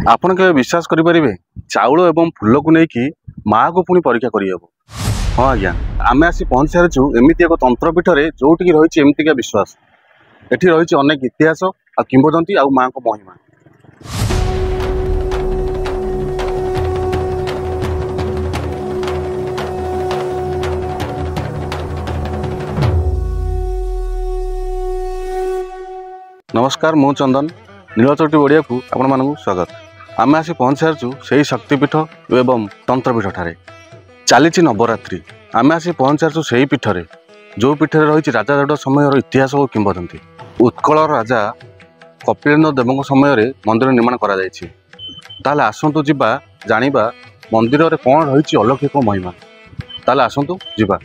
आपण के विश्वास करें चाउल एवं फूल को लेकिन माँ को पुणी परीक्षा करहब। हाँ आज्ञा आम आसी पहुँच सारी एमती एक तंत्रपीठ में जोटि रही एमतिका विश्वास एटी रही अनेक इतिहास आ किंवदंती आ माँ को महिमा। नमस्कार मु चंदन नीलचोटी ओडिया को आपण मानक स्वागत। आम आसी पहुँच सारी से शक्तिपीठ एवं तंत्रपीठ ठारे चली नवरात्रि। आम आसी पहुँच सारी से पीठरे जो पीठरे रही राजा जाड़ समय इतिहास और किंवदंती। उत्कल राजा कपिलेन्द्र देव समय मंदिर निर्माण कर आसतु जीवा जानिबा मंदिर रे कौन रही अलौकिक महिमा। ताले आसतु जीवा।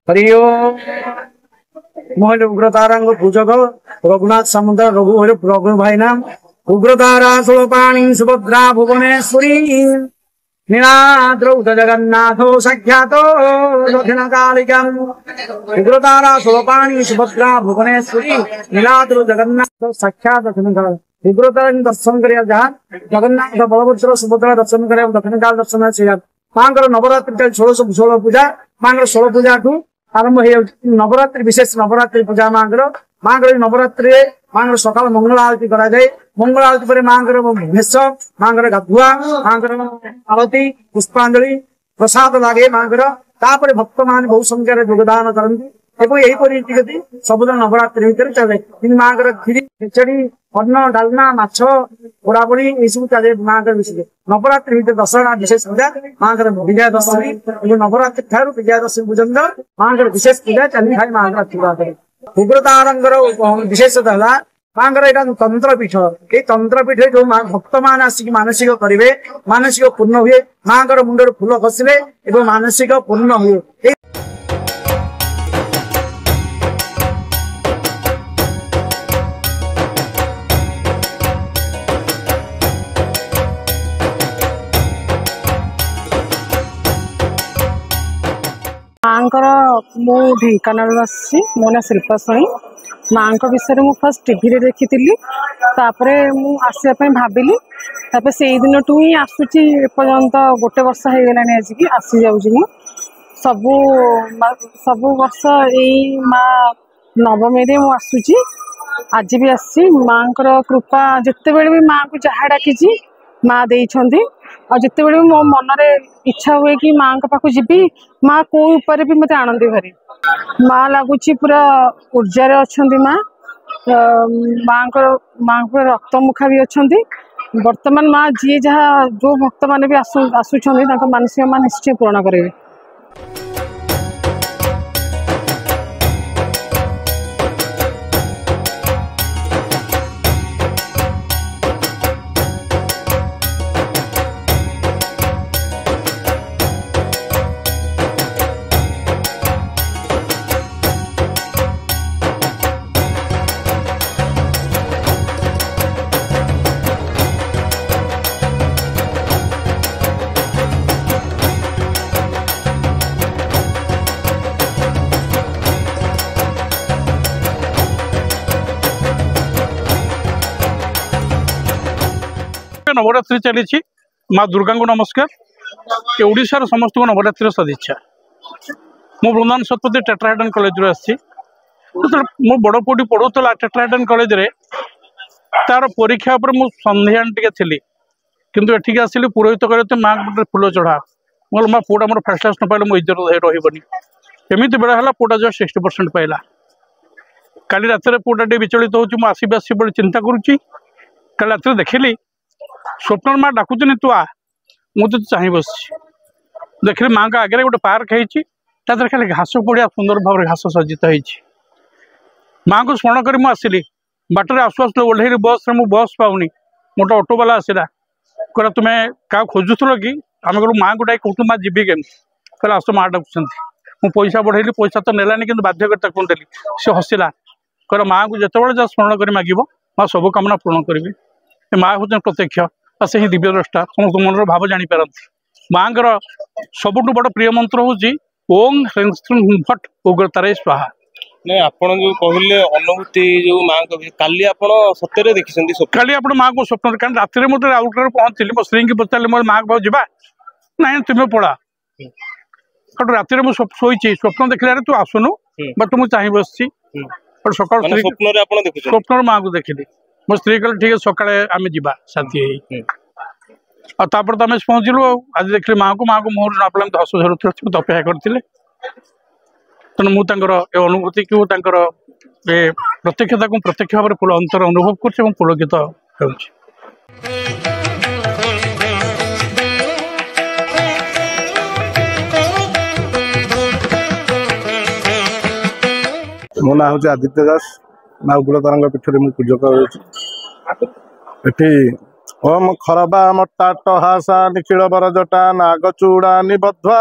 हरि ओम मोहन उग्रतारांग पूजक रघुनाथ समुद्र रघु रघु भाई नाम उग्रतारा सोपाणी सुभद्रा भुवनेश्वरी नीलाद्रौ जगन्नाथो सख्यातो दक्षिण कालिका उग्रतारा सोपाणी सुभद्रा भुवनेश्वरी नीलाद्रौ जगन्नाथ सख्यात दक्षिण काल उग्रतारा दर्शन कर जगन्नाथ बलभद्र सुभद्रा दर्शन कर दक्षिण काल दर्शन से माँ नवरात्रि 16 पूजा माँ 16 पूजा ठू आरंभ हो नवरात्रि विशेष नवरात्रि पूजा माँ नवरात्रि माँ सकाल मंगल आरती कराए। मंगल आरती पर माँ भेष माँ गाधुआ माँ आरती पुष्पांजलि प्रसाद लगे माँ भक्त मान बहु संख्यार योगदान करती यहीपरि सबुदिन नवरात्रि भितर चले माँ खीरी खिचड़ी अन्न डालना माछ पोड़ापोड़ी यही सब चले माँ विषय नवरात्रि भितर दशहरा विशेष पूजा माँ विजया दशमी नवरात्रि ठार विजया दशमी पर्यंत माँ विशेष पूजा चली था माँ आशीर्वाद। उग्रतारंगर विशेषता है माँ यहाँ तंत्रपीठ ये तंत्रपीठ जो भक्त मान आसिक मानसिक करेंगे मानसिक पूर्ण हुए माँ मुंडर फूल खसिले मानसिक पूर्ण हुए। माँ मु ढेंकानाल आसी मो ना शिल्पा स्वाई माँ विषय मु फर्स्ट टीवी रे देखी मु आसपा भाविली से दिन टू ही आसूची एपर्यंत गोटे वर्ष हो गलानी आज की आसी जाऊँ सबू सबू वर्ष यही माँ नवमी रे मु आसूची आज भी आसी माँ कृपा जिते बड़े भी माँ को जहाँ डाकी माँ देइछंती और जिते बड़े मो मन इच्छा हुए कि माँ पाखु जीवी माँ को ऊपर भी मत आनंदी भारी माँ लगुच पूरा ऊर्जा अच्छा माँ माँ को रक्त मुखा भी अच्छा बर्तमान माँ जी जहाँ जो भक्त मैंने भी आसुच्च मानसिक माँ निश्चय पूर्ण करेंगे। नवरात्रि चली माँ दुर्गा को नमस्कार। ओडिशार समस्त को नवरात्रि सदिच्छा। मो वृंदावन शतपथी टेट्राहेड्रन कॉलेज रे आसी मो बड़ पुटी पढ़ुला टेट्राहेड्रन कॉलेज रे तार परीक्षा पर मु संध्यान टिके थिली किंतु एठिक आसिली पुरोहित करे माँ गोटे फूल चढ़ा बोल माँ पुआ मोर फास्ट क्लास न पाइले मो इज्जत रही एमती बेड़ा है पुआ जो 60% पाइला। काली रात पुआ टे विचलित हो आसबी आस चिंता करुच्ची काली रात देखिली स्वप्न माँ डाकुचनी तु आ मुझे चाह बस देखिए माँ का आगे गोटे पार्क है खाली घास पड़िया सुंदर भाव में घास सज्जित हो माँ को स्मरण कर आसली बाटर आसु आस ओह्ल बस रे बस पाऊनी मोटे ऑटो वाला आसला कहला तुम्हें क्या खोजुल कि आम कहूँ माँ को डाक कहूँ माँ जीवी केमी कहला आस माँ डाकुंट पैसा बढ़ेली पैसा तो नेलानी कि बाध्यकता कौन देली सी हसिला कह माँ को जिते जहाँ स्मरण कर मागिब माँ सब कामना पूर्ण करी माँ हूँ प्रत्यक्ष और से ही दिव्य द्रष्टा समस्त मनर भाव जापारती माँ सबुठ बड़ प्रिय मंत्र हूँ ओम ह्रीं फट उग्रतारे स्वाहा नहीं आपण जो कहले अनुभूति जो माँ काली आप सत्य देखी खाली आप माँ को स्वप्न कारण रात मुझे राउरकेला पहुँचली मो स्त्री की पचारे मोर माँ को जा ना तुम्हें पड़ा रात शोची स्वप्न देखला तू आसुनु बट मुझे चाह बस सका स्वप्न माँ को देखली मो स्त्री कह ठीक है सका आम जा साथी आपर तो आम पहुँचलु आज देखिए माँ को मुहर ना पड़ा हस झरुला मत अपेक्षा करते तेणु मुझे अनुभूति को प्रत्यक्षता को प्रत्यक्ष भाव में अंतर अनुभव कर पुलकित हो मो ना हूँ आदित्य दास ना उग्रतारंग पीठ में पूजक होती ओम खरबा मट्टा टहासा निखिल बरजटा नागचूड़ा निबध्वा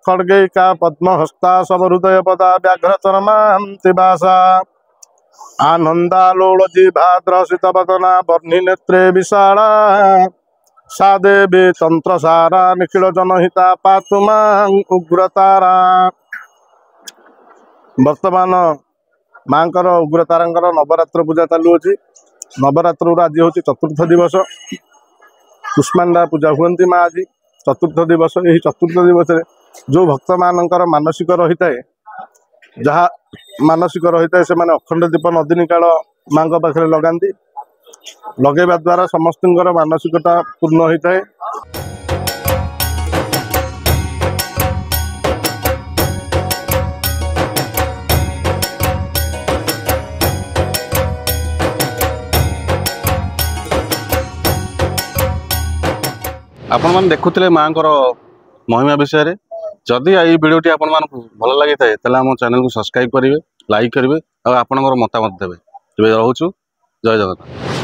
खड्गैका पद्महस्ता सबहृदय पदा व्याघ्र चरमांतिवासा आनंदालोलजी भाद्रसितवदना वर्णि नेत्रे विशाला सा देवी तंत्रसारा निखिल जनहिता पातु मां उग्रतारा। वर्तमान माँकर उग्रतारांकर नवरात्र पूजा चालू अच्छी नवरात्र आज हूँ चतुर्थ दिवस कुष्मांडा पूजा हुई माँ आज चतुर्थ दिवस यही चतुर्थ दिवस जो भक्त मानकर मानसिक रही है जहाँ मानसिक रही है से अखंड दीप नदिनी काल माँ पाखे लगाती लगेवा द्वारा समस्त मानसिकता पूर्ण होता है। आपण मैंने देखुले माँ को महिमा विषय जदि ये भिडियोटी आपण मानक भल लगी था आम चैनल को सब्सक्राइब करेंगे लाइक करेंगे और आपणकर मतामत देवे रोचु जय जगन्नाथ।